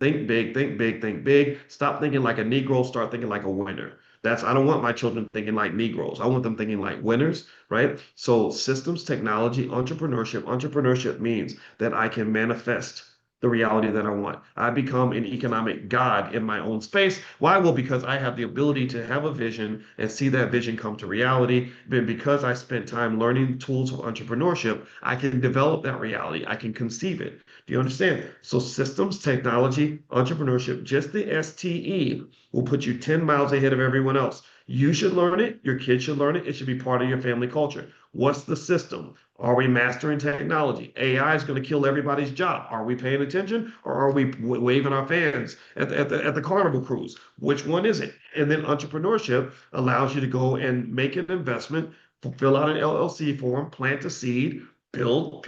Think big, think big, think big. Stop thinking like a Negro, start thinking like a winner. I don't want my children thinking like Negroes. I want them thinking like winners, right? So systems, technology, entrepreneurship. Entrepreneurship means that I can manifest the reality that I want. I become an economic god in my own space. Why? Well, because I have the ability to have a vision and see that vision come to reality. Then because I spent time learning tools of entrepreneurship, I can develop that reality. I can conceive it. Do you understand? So systems, technology, entrepreneurship, just the STE will put you 10 miles ahead of everyone else. You should learn it. Your kids should learn it. It should be part of your family culture. What's the system? Are we mastering technology? AI is going to kill everybody's job. Are we paying attention or are we waving our fans at the Carnival cruise? Which one is it? And then entrepreneurship allows you to go and make an investment, fill out an LLC form, plant a seed, build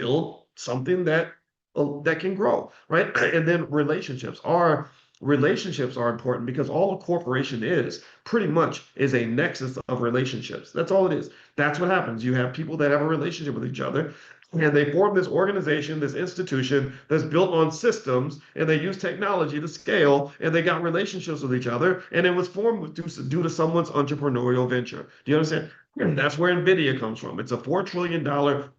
something that can grow, right? And then relationships are important because all a corporation is pretty much is a nexus of relationships. That's all it is. That's what happens. You have people that have a relationship with each other and they form this organization, this institution that's built on systems, and they use technology to scale, and they got relationships with each other, and it was formed due to someone's entrepreneurial venture. Do you understand? And that's where NVIDIA comes from. It's a $4 trillion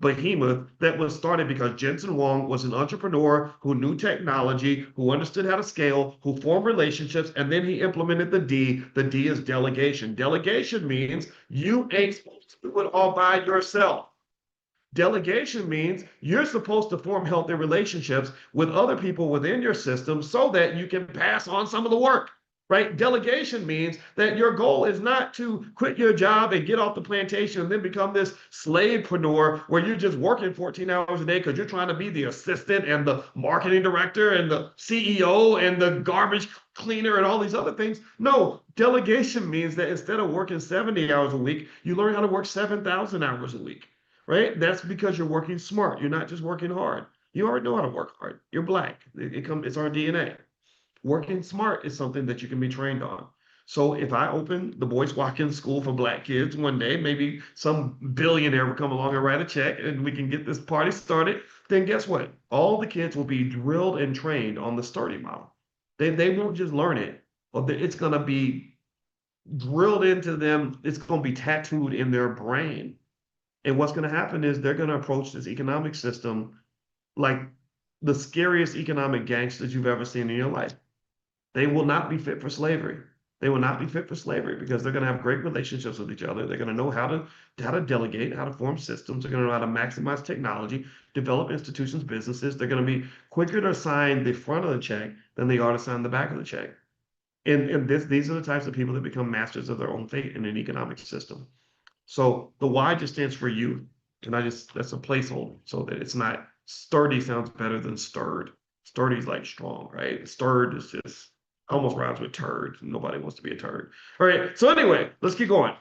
behemoth that was started because Jensen Huang was an entrepreneur who knew technology, who understood how to scale, who formed relationships, and then he implemented the D. The D is delegation. Delegation means you ain't supposed to do it all by yourself. Delegation means you're supposed to form healthy relationships with other people within your system so that you can pass on some of the work, right? Delegation means that your goal is not to quit your job and get off the plantation and then become this slavepreneur where you're just working 14 hours a day because you're trying to be the assistant and the marketing director and the CEO and the garbage cleaner and all these other things. No, delegation means that instead of working 70 hours a week, you learn how to work 7,000 hours a week, right? That's because you're working smart. You're not just working hard. You already know how to work hard. You're black. It's our DNA. Working smart is something that you can be trained on. So if I open the Boys Watkins School for Black Kids one day, maybe some billionaire will come along and write a check and we can get this party started. Then guess what? All the kids will be drilled and trained on the STERDY model. They won't just learn it, but it's going to be drilled into them. It's going to be tattooed in their brain. And what's going to happen is they're going to approach this economic system like the scariest economic gangsters you've ever seen in your life. They will not be fit for slavery. They will not be fit for slavery because they're going to have great relationships with each other. They're going to know how to delegate, how to form systems. They're going to know how to maximize technology, develop institutions, businesses. They're going to be quicker to sign the front of the check than they are to sign the back of the check. And these are the types of people that become masters of their own fate in an economic system. So the Y just stands for you. And that's a placeholder so that it's not sturdy sounds better than stirred. Sturdy is like strong, right? Stirred is just almost rhymes with turd. Nobody wants to be a turd. All right. So anyway, let's keep going.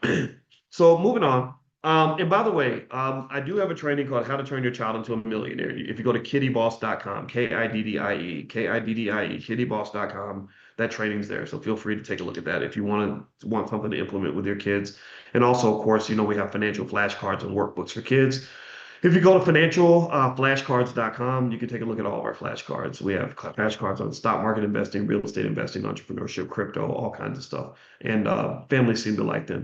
So moving on. And by the way, I do have a training called How to Turn Your Child into a Millionaire. If you go to kiddieboss.com, Kiddie, kiddieboss.com, that training's there. So feel free to take a look at that if you want something to implement with your kids. And also, of course, we have financial flashcards and workbooks for kids. If you go to financialflashcards.com, you can take a look at all of our flashcards. We have flashcards on stock market investing, real estate investing, entrepreneurship, crypto, all kinds of stuff. And families seem to like them.